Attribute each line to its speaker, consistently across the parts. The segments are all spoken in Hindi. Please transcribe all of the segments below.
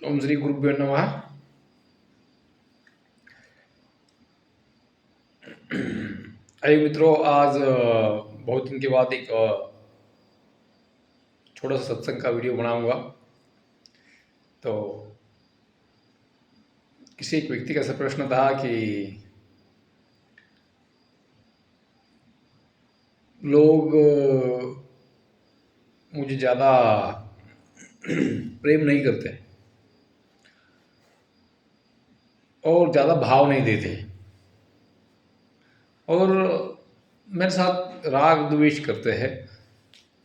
Speaker 1: ओम श्री गुरुभ्यो नमः। अरे मित्रों, आज बहुत दिन के बाद एक छोटा सा सत्संग का वीडियो बनाऊंगा। तो किसी एक व्यक्ति का ऐसा प्रश्न था कि लोग मुझे ज़्यादा प्रेम नहीं करते और ज़्यादा भाव नहीं देते, और मेरे साथ राग द्वेष करते हैं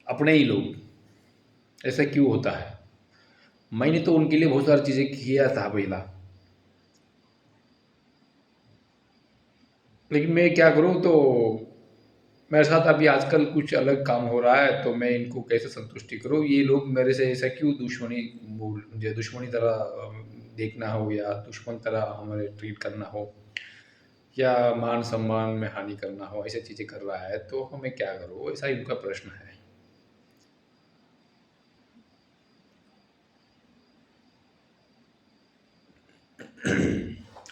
Speaker 1: अपने ही लोग। ऐसा क्यों होता है? मैंने तो उनके लिए बहुत सारी चीज़ें किया था पहला, लेकिन मैं क्या करूँ? तो मेरे साथ अभी आजकल कुछ अलग काम हो रहा है, तो मैं इनको कैसे संतुष्टि करूँ? ये लोग मेरे से ऐसा क्यों दुश्मनी मुझे दुश्मनी तरह देखना हो, या दुश्मन तरह हमें ट्रीट करना हो, या मान सम्मान में हानि करना हो, ऐसी चीज़ें कर रहा है, तो हमें क्या करूँ? ऐसा इनका प्रश्न है।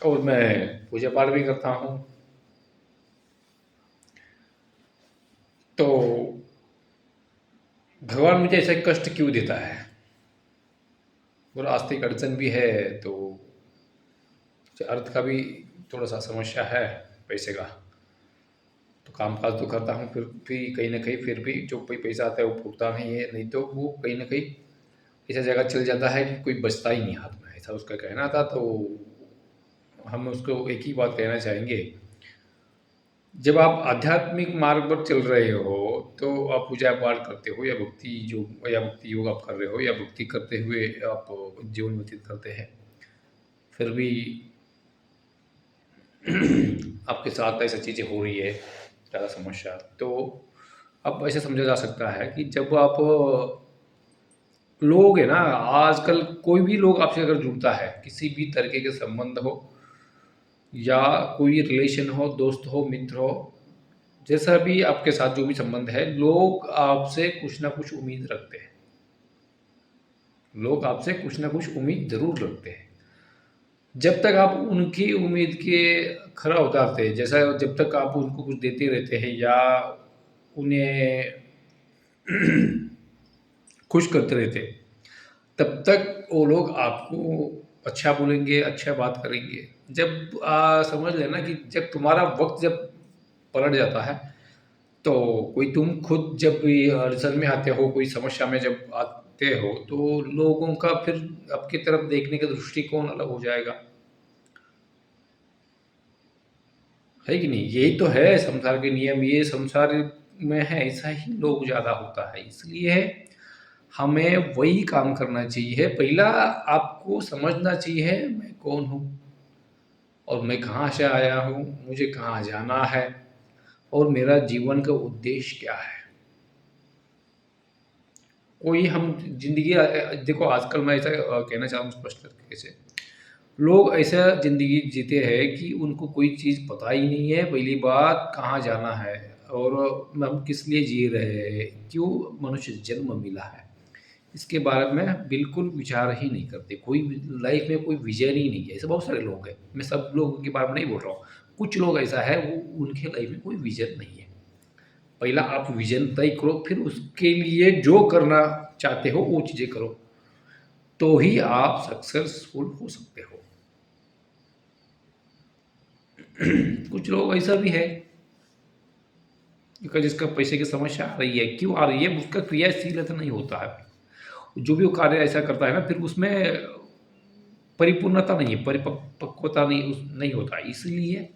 Speaker 1: और मैं पूजा पाठ भी करता हूँ। तो भगवान मुझे ऐसा कष्ट क्यों देता है? और आर्थिक अड़चन भी है, तो अर्थ का भी थोड़ा सा समस्या है, पैसे का। तो काम-काज तो करता हूँ, फिर भी कहीं न कहीं फिर भी जो पैसा आता है वो फूकता नहीं है, नहीं तो वो कहीं न कहीं ऐसा जगह चल जाता है कि कोई बचता ही नहीं हाथ में, ऐसा उसका कहना था। तो हम उसको एक ही बात कहना चाहेंगे, जब आप आध्यात्मिक मार्ग पर चल रहे हो, तो आप पूजा-पाठ करते हो, या भक्ति योग आप कर रहे हो, या भक्ति करते हुए आप जीवन व्यतीत करते हैं, फिर भी आपके साथ ऐसी चीज़ें हो रही है, ज़्यादा समस्या, तो अब ऐसे समझा जा सकता है कि जब आप लोग है ना, आजकल कोई भी लोग आपसे अगर जुड़ता है, किसी भी तरीके के संबंध हो, या कोई रिलेशन हो, दोस्त हो, मित्र हो, जैसा भी आपके साथ जो भी संबंध है, लोग आपसे कुछ ना कुछ उम्मीद रखते हैं। लोग आपसे कुछ ना कुछ उम्मीद ज़रूर रखते हैं। जब तक आप उनकी उम्मीद के खरा उतारते हैं, जैसा जब तक आप उनको कुछ देते रहते हैं, या उन्हें खुश करते रहते हैं, तब तक वो लोग आपको अच्छा बोलेंगे, अच्छा बात करेंगे। जब समझ लेना कि जब तुम्हारा वक़्त जब पलट जाता है, तो कोई तुम खुद जब भी अड़चन में आते हो, कोई समस्या में जब आते हो, तो लोगों का फिर आपकी तरफ देखने का दृष्टिकोण अलग हो जाएगा। है कि नहीं? यही तो है संसार के नियम, ये संसार में है, ऐसा ही लोग ज़्यादा होता है। इसलिए हमें वही काम करना चाहिए। पहला आपको समझना चाहिए मैं कौन हूँ, और मैं कहाँ से आया हूँ, मुझे कहाँ जाना है, और मेरा जीवन का उद्देश्य क्या है। कोई हम ज़िंदगी देखो, आजकल मैं ऐसा कहना चाहूँ स्पष्ट तरीके से, लोग ऐसा ज़िंदगी जीते हैं कि उनको कोई चीज़ पता ही नहीं है, पहली बात कहाँ जाना है, और हम किस लिए जी रहे हैं, क्यों मनुष्य जन्म मिला है, इसके बारे में बिल्कुल विचार ही नहीं करते। कोई भी लाइफ में कोई विज़न ही नहीं है। ऐसे बहुत सारे लोग हैं, मैं सब लोगों के बारे में नहीं बोल रहा हूँ। कुछ लोग ऐसा है, वो उनके लाइफ में कोई विज़न नहीं है। पहला आप विज़न तय करो, फिर उसके लिए जो करना चाहते हो वो चीज़ें करो, तो ही आप सक्सेसफुल हो सकते हो। कुछ लोग ऐसा भी है कि जिसका पैसे की समस्या आ रही है, क्यों आ रही है? उसका क्रियाशीलता नहीं होता है। जो भी वो कार्य ऐसा करता है ना, फिर उसमें परिपूर्णता नहीं है, परिपक्वता नहीं होता है। इसलिए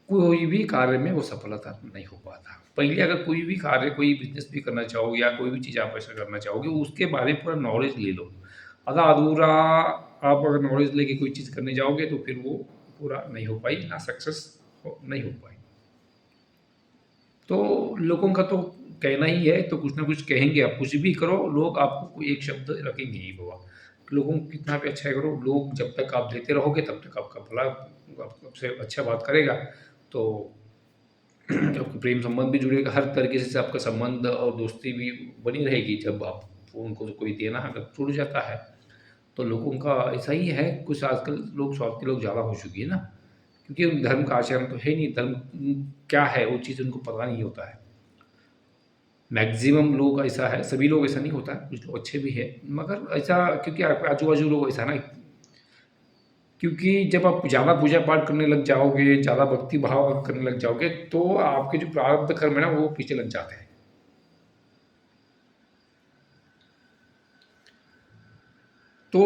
Speaker 1: कोई भी कार्य में वो सफलता नहीं हो पाता। पहले अगर कोई भी कार्य, कोई बिज़नेस भी करना चाहोगे, या कोई भी चीज़ आप ऐसा करना चाहोगे, उसके बारे में पूरा नॉलेज ले लो। आधा अधूरा आप अगर नॉलेज लेके कोई चीज़ करने जाओगे, तो फिर वो पूरा नहीं हो पाई, ना सक्सेस नहीं हो पाई। तो लोगों का तो कहना ही है, तो कुछ ना कुछ कहेंगे। आप कुछ भी करो, लोग आपको कोई एक शब्द रखेंगे ही बाबा। लोगों को कितना भी अच्छा करो, लोग जब तक आप देते रहोगे, तब तक आपका भला आपसे अच्छा बात करेगा। तो आपके प्रेम संबंध भी जुड़ेगा, हर तरीके से आपका संबंध और दोस्ती भी बनी रहेगी। जब आप उनको कोई देना अगर छूट जाता है, तो लोगों का ऐसा ही है, कुछ आजकल लोग स्वार्थी लोग ज़्यादा हो चुके हैं ना, क्योंकि उन धर्म का आचरण तो है नहीं, धर्म क्या है वो चीज़ उनको पता नहीं होता है। मैक्सिमम लोग ऐसा है, सभी लोग ऐसा नहीं होता है, कुछ लोग अच्छे भी हैं, मगर ऐसा क्योंकि आपके आजू-बाजू लोग ऐसा ना, क्योंकि जब आप ज़्यादा पूजा-पाठ करने लग जाओगे, ज़्यादा भक्ति भाव करने लग जाओगे, तो आपके जो प्रारब्ध कर्म है ना, वो पीछे लग जाते हैं। तो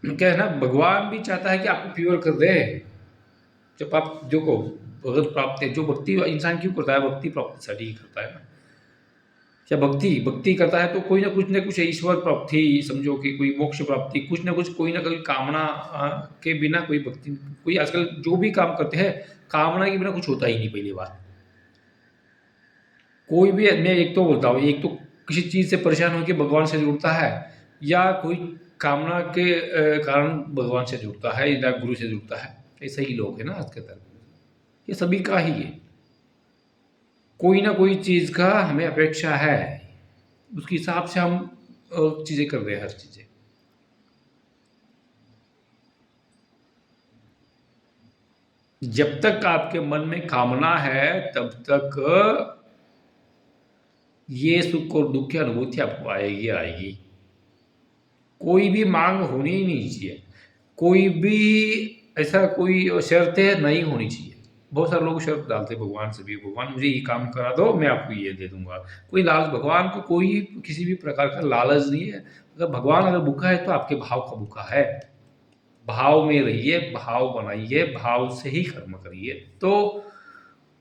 Speaker 1: क्या है ना, भगवान भी चाहता है कि आपको प्योर कर दे। जब आप देखो, भगवत प्राप्ति जो भक्ति इंसान क्यों करता है, भक्ति प्राप्ति साठी ही करता है ना। क्या भक्ति भक्ति करता है तो कोई ना कुछ ईश्वर प्राप्ति समझो, कि कोई मोक्ष प्राप्ति, कुछ ना कुछ कोई ना कोई कामना के बिना कोई भक्ति, कोई आजकल जो भी काम करते हैं, कामना के बिना कुछ होता ही नहीं। पहली बात, कोई भी, मैं एक तो बोलता हूँ, एक तो किसी चीज़ से परेशान होकर भगवान से जुड़ता है, या कोई कामना के कारण भगवान से जुड़ता है या गुरु से जुड़ता है। ऐसे ही लोग हैं ना आज के तरफ, ये सभी का ही है। कोई ना कोई चीज़ का हमें अपेक्षा है, उसके हिसाब से हम चीज़ें कर रहे हैं, हर चीज़ें। जब तक आपके मन में कामना है, तब तक ये सुख और दुःख की अनुभूति आपको आएगी आएगी। कोई भी माँग होनी ही नहीं चाहिए। कोई भी ऐसा कोई शर्तें नहीं होनी चाहिए। बहुत सारे लोग शर्त डालते हैं भगवान से भी, भगवान मुझे ये काम करा दो, मैं आपको ये दे दूँगा। कोई लालच, भगवान को कोई किसी भी प्रकार का लालच नहीं है। अगर भगवान अगर भूखा है तो आपके भाव का भूखा है। भाव में रहिए, भाव बनाइए, भाव से ही कर्म करिए, तो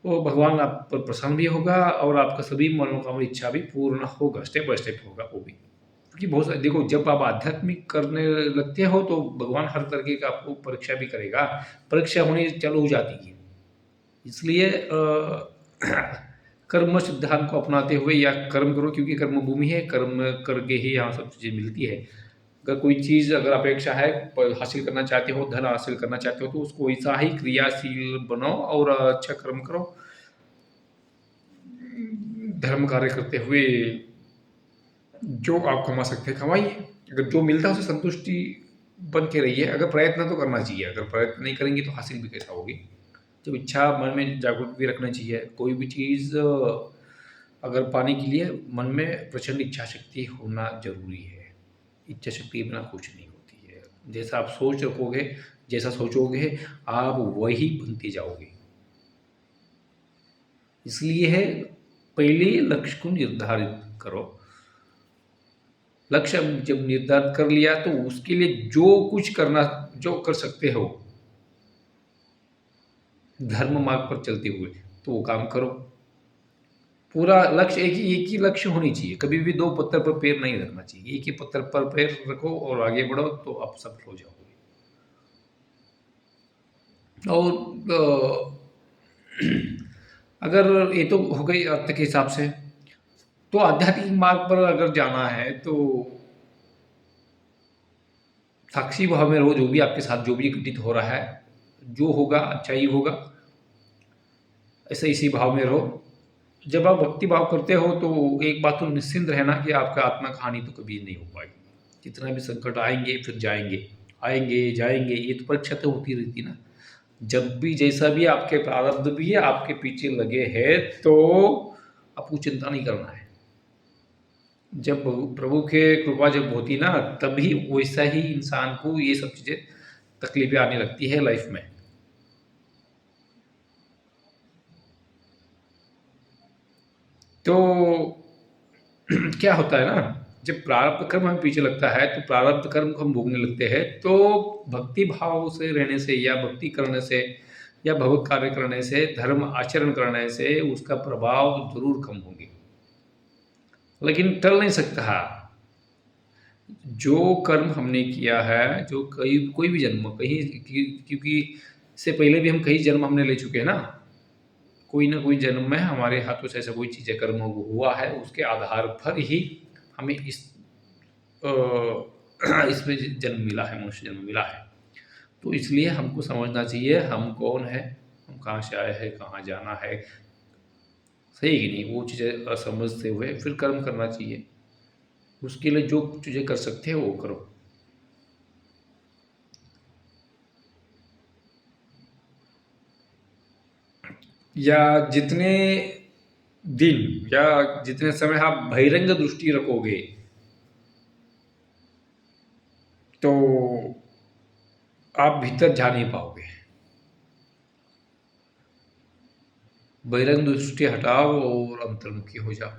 Speaker 1: वो भगवान आप पर प्रसन्न भी होगा और आपका सभी मनोकामना इच्छा भी पूर्ण होगा, स्टेप बाय स्टेप होगा वो भी। क्योंकि बहुत सारे देखो, जब आप आध्यात्मिक करने लगते हो तो भगवान हर तरीके का आपको परीक्षा भी करेगा, परीक्षा होनी चालू हो जाती है। इसलिए कर्म सिद्धांत को अपनाते हुए या कर्म करो, क्योंकि कर्म भूमि है, कर्म करके ही यहाँ सब चीज़ें मिलती है। अगर कोई चीज़ अगर अपेक्षा है, हासिल करना चाहते हो, धन हासिल करना चाहते हो, तो उसको वैसा ही क्रियाशील बनाओ और अच्छा कर्म करो। धर्म कार्य करते हुए जो आप कमा सकते हैं कमाइए, अगर जो मिलता है उसे संतुष्टि बन के रहिए। अगर प्रयत्न तो करना चाहिए, अगर प्रयत्न नहीं करेंगे तो हासिल भी कैसा होगी। जब इच्छा मन में जागरूक भी रखना चाहिए, कोई भी चीज़ अगर पाने के लिए मन में प्रचंड इच्छा शक्ति होना ज़रूरी है। इच्छा शक्ति के बिना कुछ नहीं होती है। जैसा आप सोच रखोगे, जैसा सोचोगे, आप वही बनते जाओगे। इसलिए है, पहले लक्ष्य को निर्धारित करो। लक्ष्य जब निर्धारित कर लिया तो उसके लिए जो कुछ करना, जो कर सकते हो धर्म मार्ग पर चलते हुए, तो वो काम करो। पूरा लक्ष्य एक ही लक्ष्य होनी चाहिए, कभी भी 2 पत्थर पर पैर नहीं रखना चाहिए। एक ही पत्थर पर पैर रखो और आगे बढ़ो, तो आप सफल हो जाओगे। और अगर ये तो हो गई अर्थ के हिसाब से, तो आध्यात्मिक मार्ग पर अगर जाना है तो साक्षी भाव में रहो, जो भी आपके साथ जो भी घटित हो रहा है, जो होगा अच्छा ही होगा, ऐसे इसी भाव में रहो। जब आप भक्ति भाव करते हो तो एक बात तो निश्चिंत रहना कि आपका आत्मा की हानि तो कभी नहीं हो पाएगी। कितना भी संकट आएँगे फिर जाएँगे, आएँगे, जाएँगे, ये तो परीक्षा तो होती रहती है ना। जब भी जैसा भी आपके प्रारब्ध भी आपके पीछे लगे हैं, तो आपको चिंता नहीं करना है। जब प्रभु के कृपा जब होती ना, तभी वैसा ही इंसान को ये सब चीज़ें तकलीफ़ें आने लगती है लाइफ़ में। तो क्या होता है ना, जब प्रारब्ध कर्म हमें पीछे लगता है, तो प्रारब्ध कर्म को हम भोगने लगते हैं, तो भक्ति भाव से रहने से या भक्ति करने से या भगवत कार्य करने से, धर्म आचरण करने से उसका प्रभाव ज़रूर कम होंगे। लेकिन टल नहीं सकता। जो कर्म हमने किया है, जो कोई भी जन्म कहीं क्योंकि इससे पहले भी हम कई जन्म हमने ले चुके हैं ना। कोई ना कोई जन्म में हमारे हाथों से ऐसा कोई चीज़ें कर्म हुआ है, उसके आधार पर ही हमें अ, इसमें जन्म मिला है, मनुष्य जन्म मिला है। तो इसलिए हमको समझना चाहिए हम कौन हैं, हम कहाँ से आए हैं, कहाँ जाना है, सही कि नहीं? वो चीज़ें समझते हुए फिर कर्म करना चाहिए। उसके लिए जो चीज़ें कर सकते हैं वो करो। या जितने दिन या जितने समय आप बहिरंग दृष्टि रखोगे, तो आप भीतर जा नहीं पाओगे। बहिरंग दृष्टि हटाओ और अंतर्मुखी हो जाओ।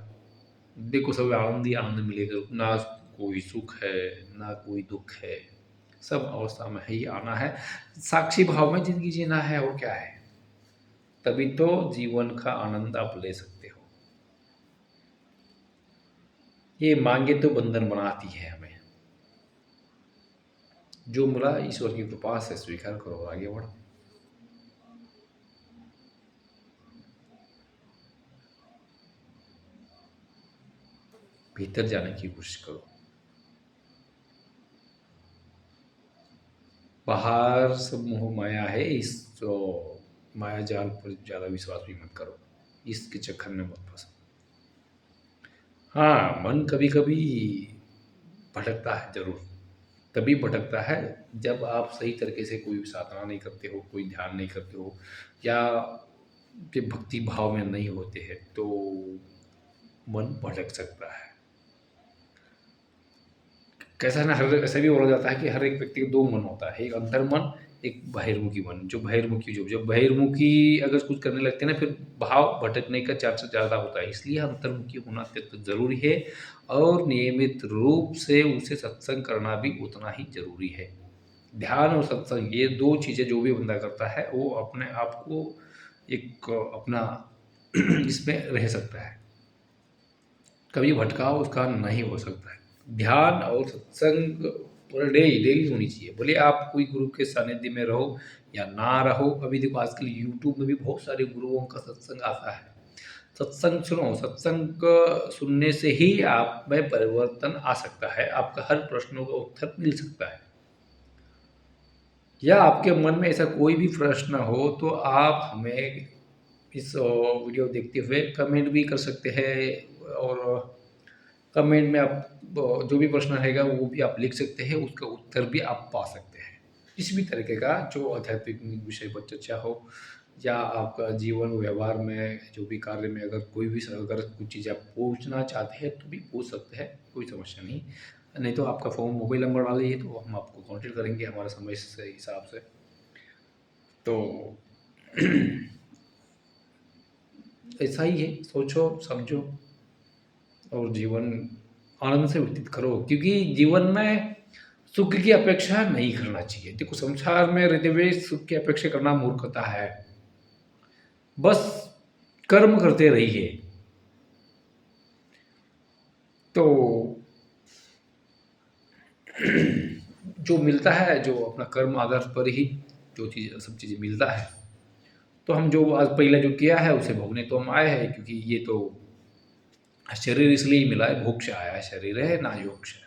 Speaker 1: देखो सब आनंद ही आनंद मिलेगा, ना कोई सुख है, ना कोई दुख है। सब अवस्था में ही आना है, साक्षी भाव में जिंदगी जीना है, और क्या है। तभी तो जीवन का आनंद आप ले सकते हो। ये मांगे तो बंधन बनाती है हमें। जो मिला ईश्वर की कृपा से स्वीकार करो और आगे बढ़ो। भीतर जाने की कोशिश करो। बाहर सब मोह माया है, इस जो माया जाल पर ज़्यादा विश्वास भी मत करो, इसके चक्कर में मत फंसो। हाँ, मन कभी कभी भटकता है जरूर। तभी भटकता है जब आप सही तरीके से कोई साधना नहीं करते हो, कोई ध्यान नहीं करते हो, या कि भक्ति भाव में नहीं होते हैं, तो मन भटक सकता है। कैसा है ना, हर ऐसा भी बोला जाता है कि हर एक व्यक्ति का दो मन होता है, एक अंतर्मन, एक बहिर्मुखी मन। जो बहिर्मुखी जो जब बहिर्मुखी अगर कुछ करने लगते हैं ना, फिर भाव भटकने का चांस ज़्यादा होता है। इसलिए अंतर्मुखी होना अत्यंत ज़रूरी है, और नियमित रूप से उसे सत्संग करना भी उतना ही ज़रूरी है। ध्यान और सत्संग, ये दो चीज़ें जो भी बंदा करता है, वो अपने आप को एक अपना इसमें रह सकता है, कभी भटकाव उसका नहीं हो सकता है। ध्यान और सत्संग पर डेली डेली होनी चाहिए, भले आप कोई गुरु के सानिध्य में रहो या ना रहो। अभी देखो आजकल यूट्यूब में भी बहुत सारे गुरुओं का सत्संग आता है। सत्संग सुनो, सत्संग सुनने से ही आप में परिवर्तन आ सकता है, आपका हर प्रश्नों का उत्तर मिल सकता है। या आपके मन में ऐसा कोई भी प्रश्न हो, तो आप हमें इस वीडियो देखते हुए कमेंट भी कर सकते हैं, और कमेंट में आप जो भी प्रश्न रहेगा वो भी आप लिख सकते हैं, उसका उत्तर भी आप पा सकते हैं। किसी भी तरीके का जो आध्यात्मिक विषय पर चर्चा हो, या आपका जीवन व्यवहार में जो भी कार्य में अगर कोई भी अगर कुछ चीज़ आप पूछना चाहते हैं तो भी पूछ सकते हैं, कोई समस्या नहीं। नहीं तो आपका फ़ोन मोबाइल नंबर डालिए, तो हम आपको कॉन्टेक्ट करेंगे हमारे समय से हिसाब से। तो ऐसा ही है, सोचो समझो और जीवन आनंद से व्यतीत करो, क्योंकि जीवन में सुख की अपेक्षा नहीं करना चाहिए। देखो संसार में रहते हुए सुख की अपेक्षा करना मूर्खता है। बस कर्म करते रहिए, तो जो मिलता है, जो अपना कर्म आधार पर ही जो चीज़ सब चीज़ें मिलता है। तो हम जो आज पहले जो किया है उसे भोगने तो हम आए हैं, क्योंकि ये तो शरीर इसलिए ही मिला है, भोग से आया है, शरीर है ना योग से।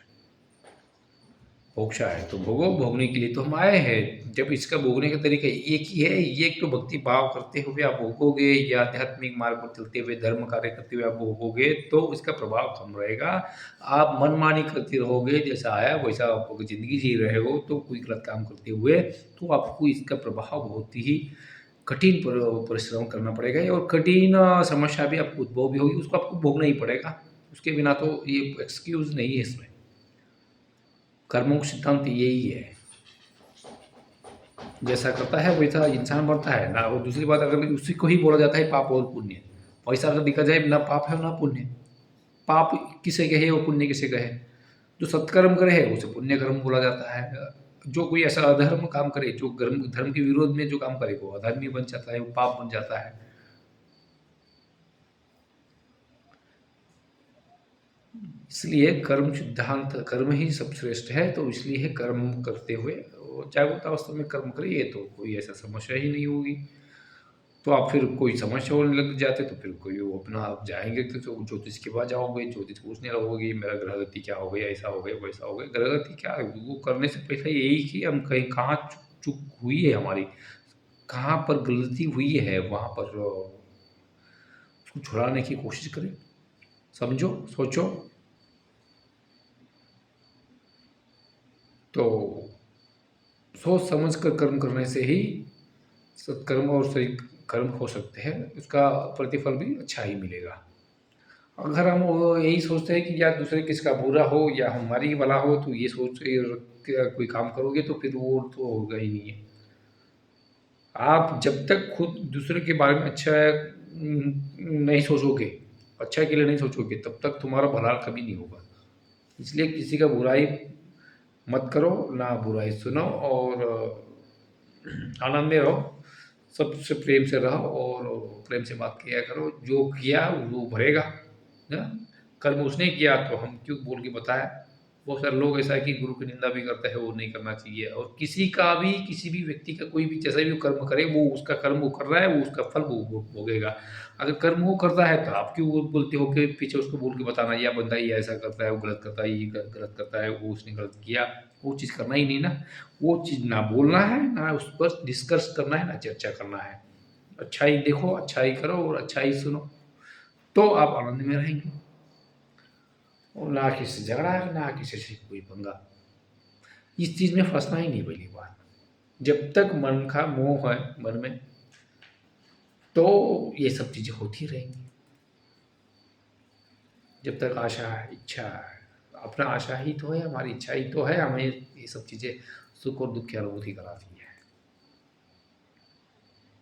Speaker 1: मोक्षा है तो भोगो, भोगने के लिए तो हम आए हैं। जब इसका भोगने का तरीका एक ही है, ये एक तो भक्ति भाव करते हुए आप भोगोगे, या आध्यात्मिक मार्ग पर चलते हुए धर्म कार्य करते हुए आप भोगोगे, तो इसका प्रभाव कम रहेगा। आप मनमानी करते रहोगे, जैसा आया वैसा आप ज़िंदगी जी रहे हो, तो कोई गलत काम करते हुए, तो आपको इसका प्रभाव बहुत ही कठिन परिश्रम करना पड़ेगा, और कठिन समस्या भी आपको उद्भव भी होगी, उसको आपको भोगना ही पड़ेगा। उसके बिना तो ये एक्सक्यूज़ नहीं है इसमें। कर्मों का सिद्धांत यही है, जैसा करता है वैसा इंसान बनता है ना। और दूसरी बात, अगर उसी को ही बोला जाता है पाप और पुण्य। वैसा अगर देखा जाए, ना पाप है ना पुण्य। पाप किसे कहे और पुण्य किसे कहे? जो सत्कर्म करे है उसे पुण्य कर्म बोला जाता है। जो कोई ऐसा अधर्म काम करे, जो धर्म के विरोध में जो काम करे, वो अधर्मी बन जाता है, वो पाप बन जाता है। इसलिए कर्म सिद्धांत, कर्म ही सब श्रेष्ठ है, तो इसलिए कर्म करते हुए जागरूक अवस्था में कर्म करिए, तो कोई ऐसा समस्या ही नहीं होगी। तो आप फिर कोई समस्या होने लग जाते, तो फिर कोई वो अपना आप जाएँगे तो ज्योतिष के पास जाओगे, ज्योतिष पूछने लगोगे, मेरा ग्रह गति क्या हो गया, ऐसा हो गया, वैसा हो गया। ग्रह गति क्या है, वो करने से पहले यही कि हम कहीं कहाँ चूक हुई है हमारी, कहाँ पर गलती हुई है, वहाँ पर उसको छुड़ाने की कोशिश करें। समझो, सोचो, तो सोच समझ कर कर्म करने से ही सत्कर्म और सही कर्म हो सकते हैं, उसका प्रतिफल भी अच्छा ही मिलेगा। अगर हम वो यही सोचते हैं कि यार दूसरे किसी का बुरा हो या हमारी ही भला हो, तो ये सोच के कोई काम करोगे तो फिर वो तो होगा ही नहीं है। आप जब तक खुद दूसरे के बारे में अच्छा नहीं सोचोगे, अच्छाई के लिए नहीं सोचोगे, तब तक तुम्हारा भला कभी नहीं होगा। इसलिए किसी का बुराई मत करो, ना बुराई सुनो और आनंद में रहो, सबसे प्रेम से रहो और प्रेम से बात किया करो। जो किया वो भरेगा, है ना? कर्म उसने किया तो हम क्यों बोल के बताएँ? बहुत सारे लोग ऐसा है कि गुरु की निंदा भी करते हैं, वो नहीं करना चाहिए और किसी का भी किसी भी व्यक्ति का कोई भी जैसा भी वो कर्म करे, वो उसका कर्म वो कर रहा है, वो उसका फल वो भोगेगा। अगर कर्म वो करता है तो आप क्यों वो बोलते हो कि पीछे उसको बोल के बताना, या बंदा ये ऐसा करता है, वो गलत करता है, ये गलत करता है, वो उसने गलत किया, वो चीज़ करना ही नहीं ना। वो चीज़ ना बोलना है, ना उस पर डिस्कस करना है, ना चर्चा करना है। अच्छाई देखो, अच्छाई करो और अच्छाई सुनो, तो आप आनंद में रहेंगे। और ना किसी से झगड़ा है, ना किसी से कोई पंगा। इस चीज़ में फँसना ही नहीं पहली बात। जब तक मन का मोह है मन में, तो ये सब चीज़ें होती रहेंगी। जब तक आशा है, इच्छा है, अपना आशा ही तो है, हमारी इच्छा ही तो है, हमें ये सब चीज़ें सुख और दुःख की अनुभूति कराती है।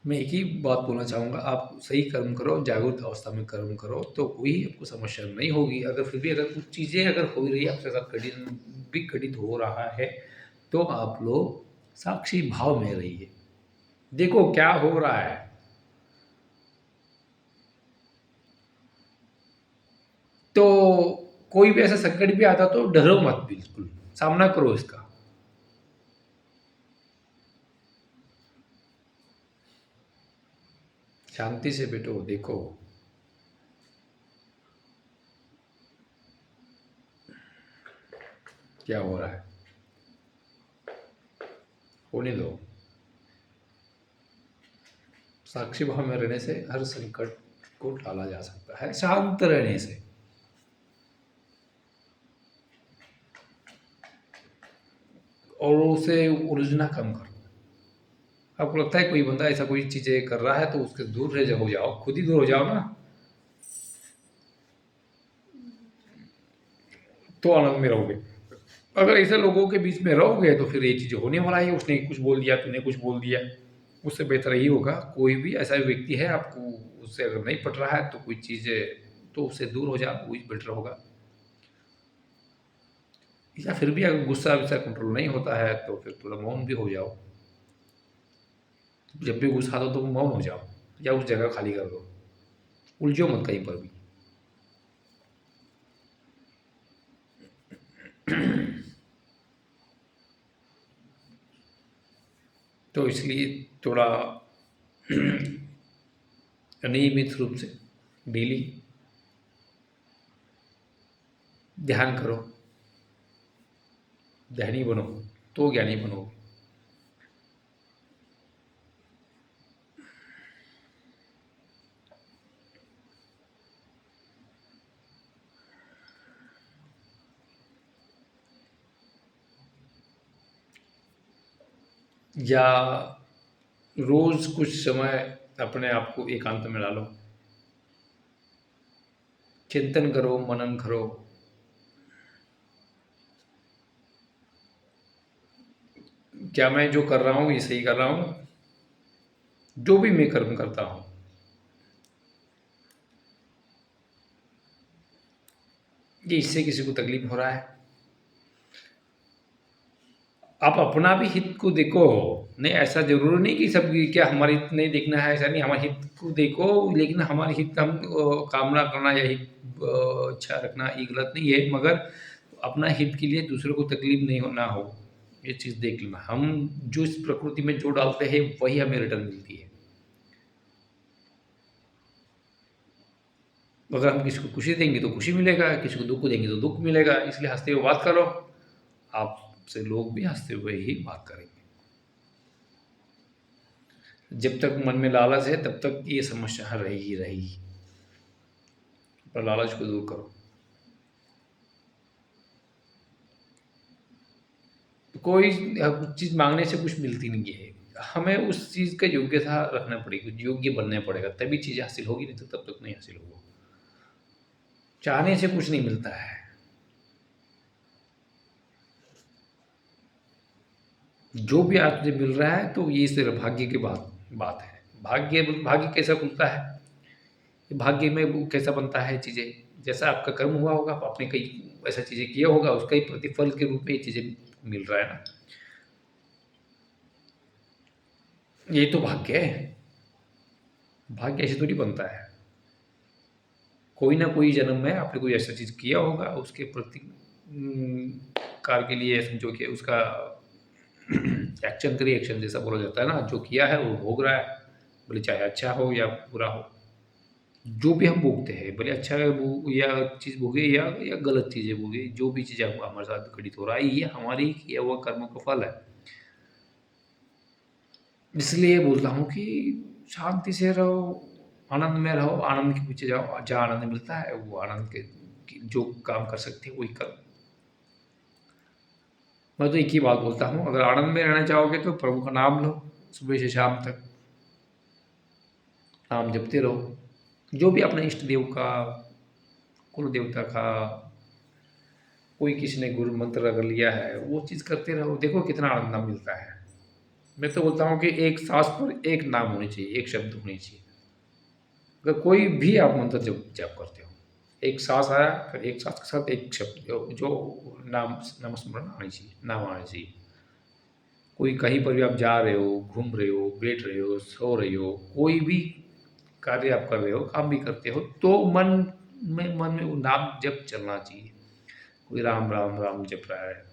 Speaker 1: मैं एक ही बात बोलना चाहूँगा, आप सही कर्म करो, जागरूक अवस्था में कर्म करो, तो कोई आपको समस्या नहीं होगी। अगर फिर भी अगर कुछ चीज़ें अगर हो रही है, आपके साथ घटित हो रहा है, तो आप लोग साक्षी भाव में रहिए। देखो क्या हो रहा है। तो कोई भी ऐसा संकट भी आता तो डरो मत बिल्कुल, सामना करो इसका। शांति से बैठो, देखो। क्या हो रहा है, होने दो। साक्षी भाव में रहने से हर संकट को टाला जा सकता है, शांत रहने से। और उसे उलझना कम करो। आपको लगता है कोई बंदा ऐसा कोई चीज़ें कर रहा है तो उसके दूर रह हो जाओ, खुद ही दूर हो जाओ ना, तो आनंद में रहोगे। अगर ऐसे लोगों के बीच में रहोगे तो फिर ये चीज़ें होने वाला ही है, उसने कुछ बोल दिया, तूने कुछ बोल दिया। उससे बेहतर यही होगा, कोई भी ऐसा व्यक्ति है, आपको उससे अगर नहीं पट रहा है तो कोई चीज़ें, तो उससे दूर हो जाओ, वही बेटर होगा। या फिर भी अगर गुस्सा-वुस्सा कंट्रोल नहीं होता है तो फिर थोड़ा मौन भी हो जाओ। जब भी गुस्सा आता हो तो मौन हो जाओ या उस जगह खाली कर दो। उलझो मत कहीं पर भी। तो इसलिए थोड़ा अनियमित रूप से डेली ध्यान करो, ध्यानी बनो, तो ज्ञानी बनोगे। या रोज़ कुछ समय अपने आप को एकांत में डालो, चिंतन करो, मनन करो। क्या मैं जो कर रहा हूँ ये सही कर रहा हूँ? जो भी मैं कर्म करता हूँ, ये इससे किसी को तकलीफ हो रहा है? आप अपना भी हित को देखो। नहीं, ऐसा ज़रूरी नहीं कि सब क्या हमारे हित नहीं देखना है, ऐसा नहीं, हमारे हित को देखो, लेकिन हमारे हित का हम कामना करना या हित इच्छा रखना ये गलत नहीं है, मगर अपना हित के लिए दूसरों को तकलीफ नहीं हो ना हो, ये चीज़ देख लेना। हम जो इस प्रकृति में जो डालते हैं, वही हमें रिटर्न मिलती है। अगर हम किसी को खुशी देंगे तो खुशी मिलेगा, किसी को दुःख देंगे तो दुःख मिलेगा, इसलिए हँसते हुए बात करो। आपसे लोग भी हँसते हुए ही बात करेंगे। जब तक मन में लालच है तब तक ये समस्या रहेगी रहेगी, पर लालच को दूर करो। कोई कुछ चीज़ मांगने से कुछ मिलती नहीं है, हमें उस चीज़ का योग्यता रखना पड़ेगी, योग्य बनना पड़ेगा, तभी चीज़ें हासिल होगी, नहीं तो तब तक नहीं हासिल होगा। चाहने से कुछ नहीं मिलता है। जो भी आज तुझे मिल रहा है तो ये सिर्फ भाग्य की बात बात है। भाग्य भाग्य कैसा खुलता है? भाग्य में वो कैसा बनता है चीज़ें? जैसा आपका कर्म हुआ होगा, आपने कई ऐसा चीज़ें किया होगा, उसका ही प्रतिफल के रूप में ये चीज़ें मिल रहा है ना। ये तो भाग्य है। भाग्य ऐसे थोड़ी बनता है। कोई ना कोई जन्म में आपने कोई ऐसा चीज़ किया होगा, उसके प्रति कार के लिए समझो कि उसका एक्शन का रिएक्शन जैसा बोला जाता है ना, जो किया है वो भोग रहा है, भले चाहे अच्छा हो या बुरा हो। जो भी हम भोगते हैं, भले अच्छा है वो या चीज़ भोगे या गलत चीज़ें भोगे, जो भी चीज़ें हम हमारे साथ घटित हो रहा है, ये हमारे ही किया हुआ कर्मों का फल है। इसलिए बोलता हूँ कि शांति से रहो, आनंद में रहो, आनंद के पीछे जाओ, जहाँ आनंद मिलता है वो आनंद के जो काम कर सकते हैं वही करो। मैं तो एक ही बात बोलता हूँ, अगर आनंद में रहना चाहोगे तो प्रभु का नाम लो, सुबह से शाम तक नाम जपते रहो। जो भी अपने इष्ट देव का, कुल देवता का, कोई किसी ने गुरु मंत्र अगर लिया है, वो चीज़ करते रहो, देखो कितना आनंद मिलता है। मैं तो बोलता हूँ कि एक सांस पर एक नाम होनी चाहिए, एक शब्द होनी चाहिए। अगर कोई भी आप मंत्र जप जप करते हो, एक सांस आया, फिर एक सांस के साथ एक शब्द जो नामस्मरण आनी चाहिए, नाम आना चाहिए। कोई कहीं पर भी आप जा रहे हो, घूम रहे हो, बैठ रहे हो, सो रहे हो, कोई भी कार्य आप कर रहे हो, काम भी करते हो, तो मन में वो नाम जप चलना चाहिए। कोई राम राम राम जप रहा है,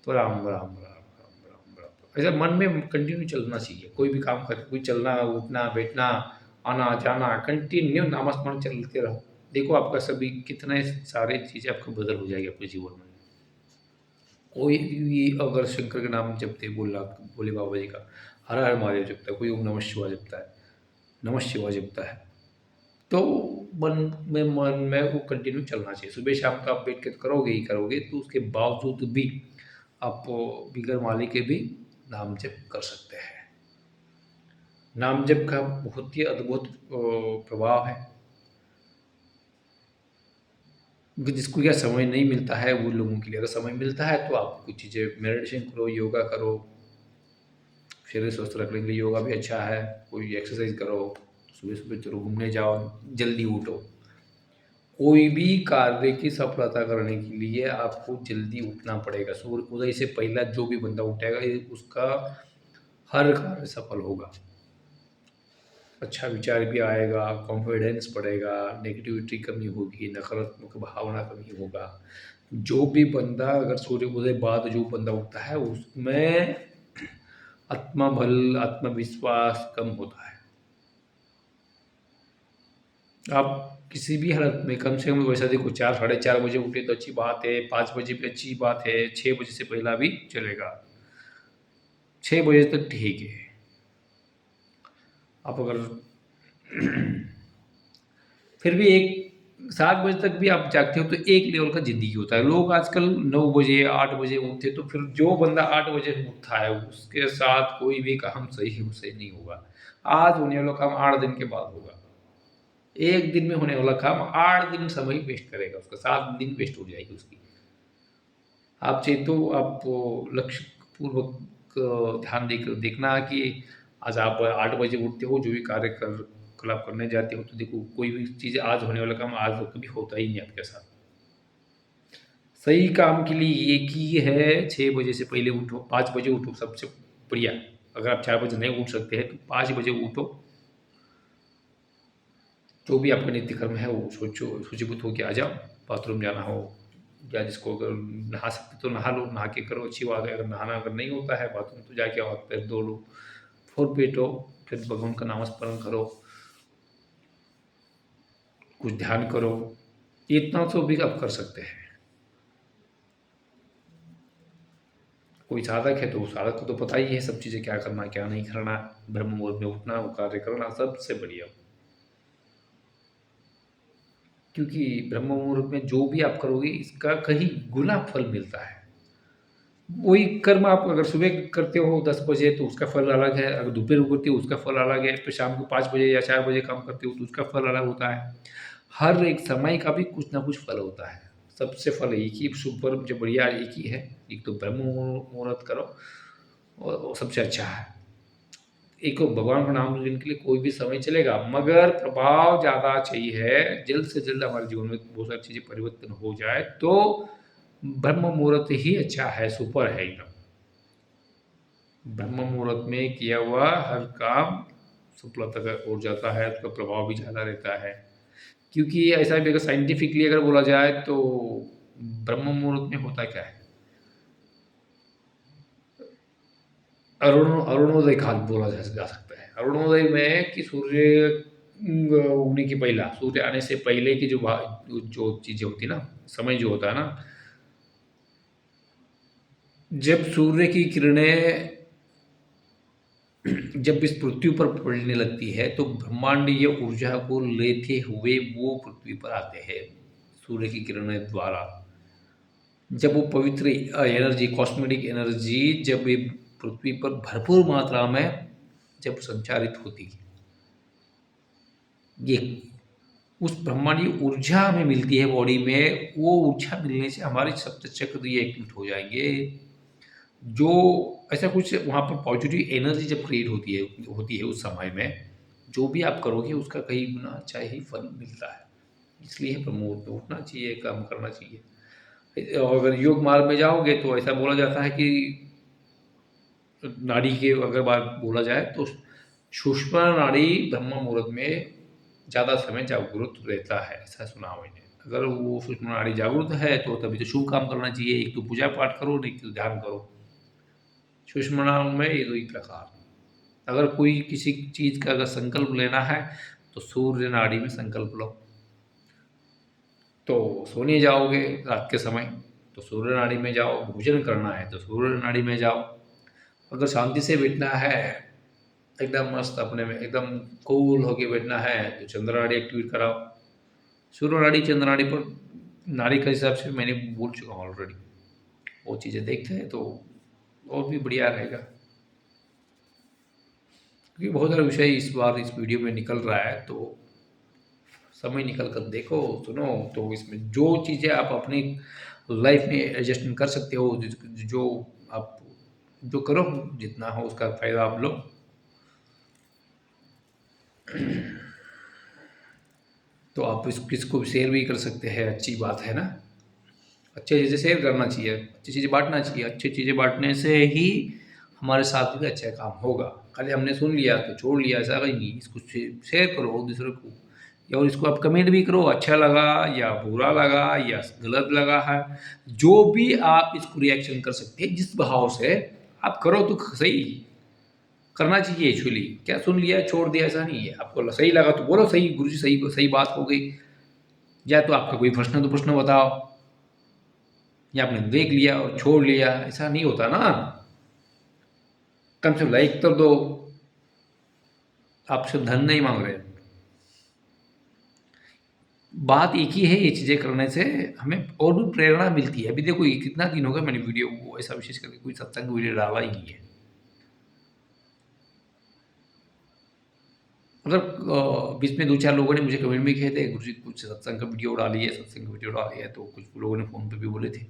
Speaker 1: तो राम राम राम राम राम राम ऐसा मन में कंटिन्यू चलना चाहिए। कोई भी काम करे, कोई चलना, उठना, बैठना, आना जाना, कंटिन्यू नामस्मरण चलते रहो। देखो आपका सभी कितने सारे चीज़ें आपको बदल हो जाएगी अपने जीवन में। कोई भी अगर शंकर के नाम जपते बोला, भोले बाबा जी का, हर हर महादेव जपता है, कोई ओम नमः शिवाय जपता है, नमः शिवाय जपता है, तो मन में वो कंटिन्यू चलना चाहिए। सुबह शाम तो आप बैठ के तो करोगे ही करोगे, तो उसके बावजूद भी आप बिगर माली के भी नाम जप कर सकते हैं। नाम जप का बहुत ही अद्भुत प्रभाव है। जिसको यह समय नहीं मिलता है वो लोगों के लिए, अगर समय मिलता है तो आप कुछ चीज़ें मेडिटेशन करो, योगा करो, शरीर स्वस्थ रखने के लिए योगा भी अच्छा है। कोई एक्सरसाइज करो, सुबह-सुबह चलो घूमने जाओ, जल्दी उठो। कोई भी कार्य की सफलता करने के लिए आपको जल्दी उठना पड़ेगा। सूर्य उदय से पहला जो भी बंदा उठेगा ये उसका हर कार्य सफल होगा। अच्छा विचार भी आएगा, कॉन्फिडेंस बढ़ेगा, नेगेटिविटी कमी होगी, नकारात्मक भावना कमी होगा। जो भी बंदा अगर सूर्य उदय बाद जो बंदा उठता है उसमें आत्मबल, आत्मविश्वास कम होता है। आप किसी भी हालत में कम से कम वैसा देखो 4 साढ़े 4 बजे उठे तो अच्छी बात है, 5 बजे भी अच्छी बात है, 6 बजे से पहला भी चलेगा। 6 बजे तक ठीक है। आप अगर फिर भी एक 7 बजे तक भी आप जागते हो तो एक लेवल का ज़िंदगी होता है। लोग आजकल 9 बजे, 8 बजे उठते तो फिर जो बंदा 8 बजे उठता है उसके साथ कोई भी काम सही नहीं होगा। आज होने वाला काम 8 दिन के बाद होगा। 1 दिन में होने वाला काम 8 दिन समय वेस्ट करेगा उसका, 7 दिन वेस्ट हो जाएगी उसकी। आप चाहे तो आप लक्ष्य पूर्वक ध्यान देकर देखना कि आज आप 8 बजे उठते हो, जो भी कार्यकलाप करने जाते हो, तो देखो कोई भी चीज़ आज होने वाला काम आज तो कभी होता ही नहीं आपके साथ। सही काम के लिए एक ही है 6 बजे से पहले उठो, 5 बजे उठो सबसे बढ़िया। अगर आप 4 बजे नहीं उठ सकते हैं तो 5 बजे उठो। जो भी आपका नित्य कर्म है वो सोचो, सूचीबद्ध होके आ जाओ। बाथरूम जाना हो या जिसको अगर नहा सकते तो नहा लो, नहा के करो अच्छी बात है। अगर नहाना अगर नहीं होता है बाथरूम तो जाके हाथ पैर धो लो, फिर बैठो, फिर भगवान का नामस्मरण करो, कुछ ध्यान करो। इतना तो भी आप कर सकते हैं। कोई साधक है तो उस साधक को तो पता ही है सब चीज़ें क्या करना, क्या नहीं करना, ब्रह्म मुहूर्त में उठना, वो कार्य करना सबसे बढ़िया। क्योंकि ब्रह्म मुहूर्त में जो भी आप करोगे इसका कहीं गुना फल मिलता है। वही कर्म आप अगर सुबह करते हो 10 बजे तो उसका फल अलग है, अगर दोपहर को करते हो उसका फल अलग है, फिर शाम को 5 बजे या 4 बजे काम करते हो तो उसका फल अलग होता है। हर एक समय का भी कुछ ना कुछ फल होता है। सबसे फल एक ही सुपर जो बढ़िया एक ही है, एक तो ब्रह्म मुहूर्त करो और वो सबसे अच्छा है। एक तो भगवान का नाम लेने के लिए कोई भी समय चलेगा, मगर प्रभाव ज़्यादा चाहिए, जल्द से जल्द हमारे जीवन में बहुत सारी चीज़ें परिवर्तन हो जाए तो ब्रह्म मुहूर्त ही अच्छा है, सुपर है एकदम। ब्रह्म मुहूर्त में किया हुआ हर काम सफलता का ओर जाता है, उसका प्रभाव भी ज़्यादा रहता है। क्योंकि ऐसा भी अगर साइंटिफिकली अगर बोला जाए तो ब्रह्म मुहूर्त में होता क्या है? अरुणोदय काल बोला जा सकता है। अरुणोदय में कि सूर्य उगने के पहला, सूर्य आने से पहले की जो चीज़ें होती है ना, समय जो होता है ना, जब सूर्य की किरणें जब इस पृथ्वी पर पड़ने लगती है तो ब्रह्मांडीय ऊर्जा को लेते हुए वो पृथ्वी पर आते हैं सूर्य की किरणें द्वारा। जब वो पवित्र एनर्जी, कॉस्मेटिक एनर्जी जब ये पृथ्वी पर भरपूर मात्रा में जब संचारित होती है, ये उस ब्रह्मांडीय ऊर्जा हमें मिलती है बॉडी में, वो ऊर्जा मिलने से हमारे सप्तचक्र ये एक्टिवेट हो जाएँगे। जो ऐसा कुछ वहाँ पर पॉजिटिव एनर्जी जब क्रिएट होती है उस समय में, जो भी आप करोगे उसका कई गुना अच्छा ही फल मिलता है। इसलिए ब्रह्म-मुहूर्त में उठना चाहिए, काम करना चाहिए। और अगर योग मार्ग में जाओगे तो ऐसा बोला जाता है कि नाड़ी के अगर बात बोला जाए तो सुषुम्ना नाड़ी ब्रह्म मुहूर्त में ज़्यादा समय जागरूक रहता है, ऐसा सुना है मैंने। अगर वो सुषुम्ना नाड़ी जागरूक है तो तभी तो शुभ काम करना चाहिए, एक तो पूजा पाठ करो, नहीं तो ध्यान करो। सुषुम्ना में ये 2 ही प्रकार। अगर कोई किसी चीज़ का अगर संकल्प लेना है तो सूर्य नाड़ी में संकल्प लो। तो सोने जाओगे रात के समय तो सूर्य नाड़ी में जाओ, भोजन करना है तो सूर्य नाड़ी में जाओ। अगर शांति से बैठना है, एकदम मस्त अपने में एकदम कूल होके बैठना है तो चंद्र नाड़ी एक्टिवेट कराओ। सूर्य नाड़ी, चंद्र नाड़ी पर नाड़ी के हिसाब से मैंने बोल चुका हूँ ऑलरेडी। वो चीज़ें देखते हैं तो और भी बढ़िया रहेगा। क्योंकि बहुत सारा विषय इस बार इस वीडियो में निकल रहा है तो समय निकल कर देखो, सुनो, तो इसमें जो चीज़ें आप अपनी लाइफ में एडजस्टमेंट कर सकते हो, जो आप जो करो, जितना हो उसका फ़ायदा आप लो। तो आप किसको भी शेयर भी कर सकते हैं, अच्छी बात है ना। अच्छी चीज़ें शेयर करना चाहिए, अच्छी चीज़ें बांटना चाहिए, अच्छी चीज़ें बांटने से ही हमारे साथ भी अच्छा काम होगा। खाली हमने सुन लिया तो छोड़ लिया, ऐसा कहीं नहीं। इसको शेयर करो दूसरों को, और इसको आप कमेंट भी करो, अच्छा लगा या बुरा लगा या गलत लगा है, जो भी आप इसको रिएक्शन कर सकते हैं जिस भाव से आप करो तो सही करना चाहिए। एक्चुअली क्या सुन लिया छोड़ दिया ऐसा नहीं है, आपको सही लगा तो बोलो सही, गुरु जी सही सही बात हो गई, या तो आपका कोई प्रश्न तो प्रश्न बताओ, या आपने देख लिया और छोड़ लिया, ऐसा नहीं होता ना। कम से कम लाइक तो दो, आपसे धन नहीं मांग रहे। बात एक ही है, ये चीज़ें करने से हमें और भी प्रेरणा मिलती है। अभी देखो ये कितना दिन हो गया मैंने वीडियो वो ऐसा विशेष करके कोई सत्संग वीडियो डाला ही नहीं है। अगर बीच में 2-4 लोगों ने मुझे कमेंट में किए थे, गुरुजी कुछ सत्संग का वीडियो डाली है, सत्संग का वीडियो डाली है, तो कुछ लोगों ने फ़ोन पे भी बोले थे।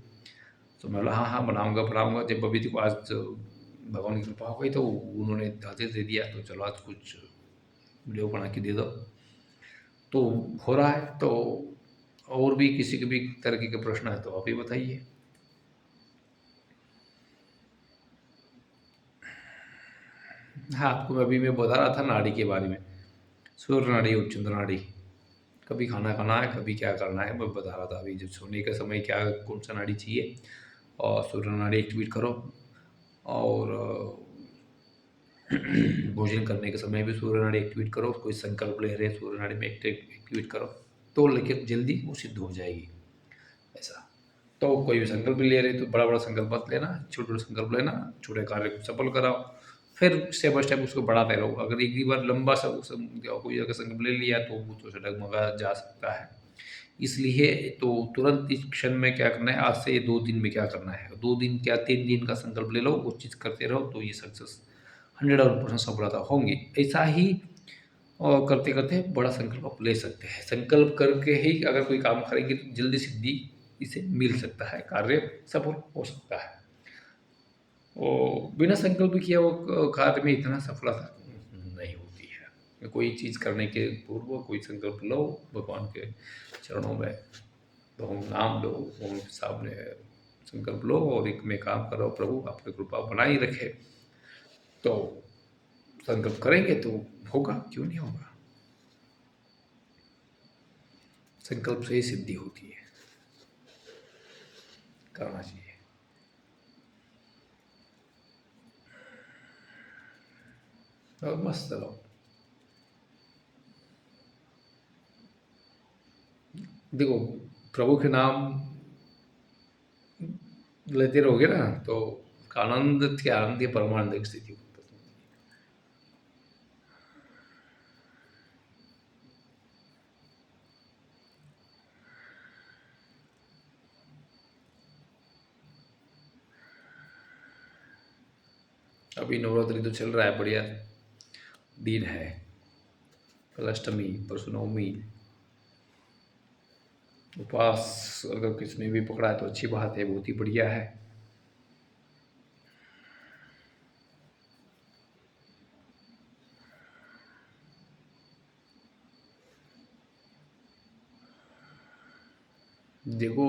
Speaker 1: तो मैं बोला हाँ, हाँ बनाऊँगा, बनाऊँगा। जब अभी देखो आज भगवान की कृपा हो गई तो उन्होंने आदेश दे दिया, तो चलो आज कुछ वीडियो बना के दे दो। तो हो रहा है, तो और भी किसी के भी तरह के प्रश्न है तो आप ही बताइए। हाँ, आपको अभी मैं बता रहा था नाड़ी के बारे में, सूर्य नाड़ी और चंद्र नाड़ी। कभी खाना खाना है, कभी क्या करना है, मैं बता रहा था अभी जब सोने का समय क्या कौन-सा नाड़ी चाहिए, और सूर्य नाड़ी एक्टिवेट करो, और भोजन करने के समय भी सूर्य नाड़ी एक्टिवेट करो। कोई संकल्प ले रहे हैं सूर्य नाड़ी में एक्टिवेट करो, तो लेकिन जल्दी वो सिद्ध हो जाएगी। ऐसा तो कोई भी संकल्प ले रहे तो बड़ा-बड़ा संकल्प मत लेना, छोटे-छोटे संकल्प लेना, छोटे कार्य को सफल कराओ, फिर स्टेप बाय स्टेप उसको बढ़ाते रहो। अगर एक ही बार लंबा सा कोई अगर संकल्प ले लिया तो वो तो डगमगा जा सकता है। इसलिए तो तुरंत इस क्षण में क्या करना है, आज से 2 दिन में क्या करना है, 2 दिन क्या 3 दिन का संकल्प ले लो, वो चीज़ करते रहो तो ये सक्सेस 100% सफलता होंगी। ऐसा ही करते-करते बड़ा संकल्प आप ले सकते हैं। संकल्प करके ही अगर कोई काम करेंगे तो जल्दी सिद्धि इसे मिल सकता है, कार्य सफल हो सकता है। बिना संकल्प किया वो कार्य में इतना सफलता नहीं होती है। कोई चीज़ करने के पूर्व कोई संकल्प लो, भगवान के चरणों में तो नाम लो, उनके सामने संकल्प लो और एक में काम करो, प्रभु आपकी कृपा बनाई रखे। तो संकल्प करेंगे तो होगा, क्यों नहीं होगा? संकल्प से ही सिद्धि होती है, करना चाहिए। और मस्त रहो। देखो, प्रभु के नाम लेते रहोगे ना तो आनंद के आनंद की परमानंद की स्थिति उत्पन्न होती है। अभी नवरात्रि तो चल रहा है, बढ़िया दिन है। कल अष्टमी, परसों नवमी। उपवास अगर किसने भी पकड़ा है तो अच्छी बात है, बहुत ही बढ़िया है। देखो,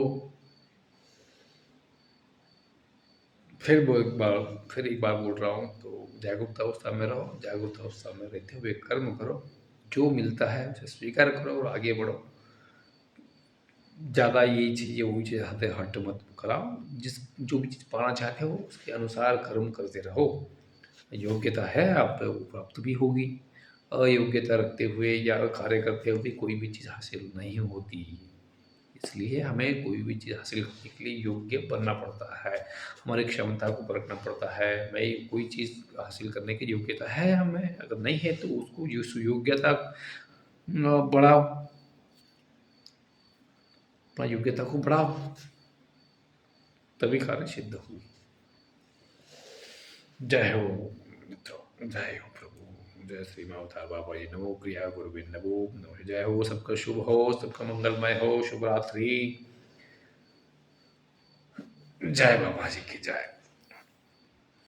Speaker 1: फिर एक बार बोल रहा हूँ तो जागरूक अवस्था में रहो, जागरूक अवस्था में रहते हुए कर्म करो, जो मिलता है उसे स्वीकार करो और आगे बढ़ो। ज़्यादा यही चाहिए वही चीज़ हाथे हट मत कराओ। जो भी चीज़ पाना चाहते हो उसके अनुसार कर्म करते रहो। योग्यता है आप पे वो प्राप्त भी होगी। अयोग्यता रखते हुए या कार्य करते हुए कोई भी चीज़ हासिल नहीं होती। इसलिए हमें कोई भी चीज़ हासिल करने के लिए योग्य बनना पड़ता है। हमारी क्षमता को परखना पड़ता है। मैं कोई चीज़ हासिल करने की योग्यता है हमें, अगर नहीं है तो उसको उस योग्यता बढ़ाओ, अपना योग्यता को बढ़ाओ, तभी कार्य सिद्ध होगी। जय हो मित्रों, जय हो प्रभु, जय श्री मावतार बाबा जी, नमो क्रिया गुरुविंद नमो नमः। जय हो, सबका शुभ हो, सबका मंगलमय हो, शुभ रात्रि। जय बाबा जी की जय।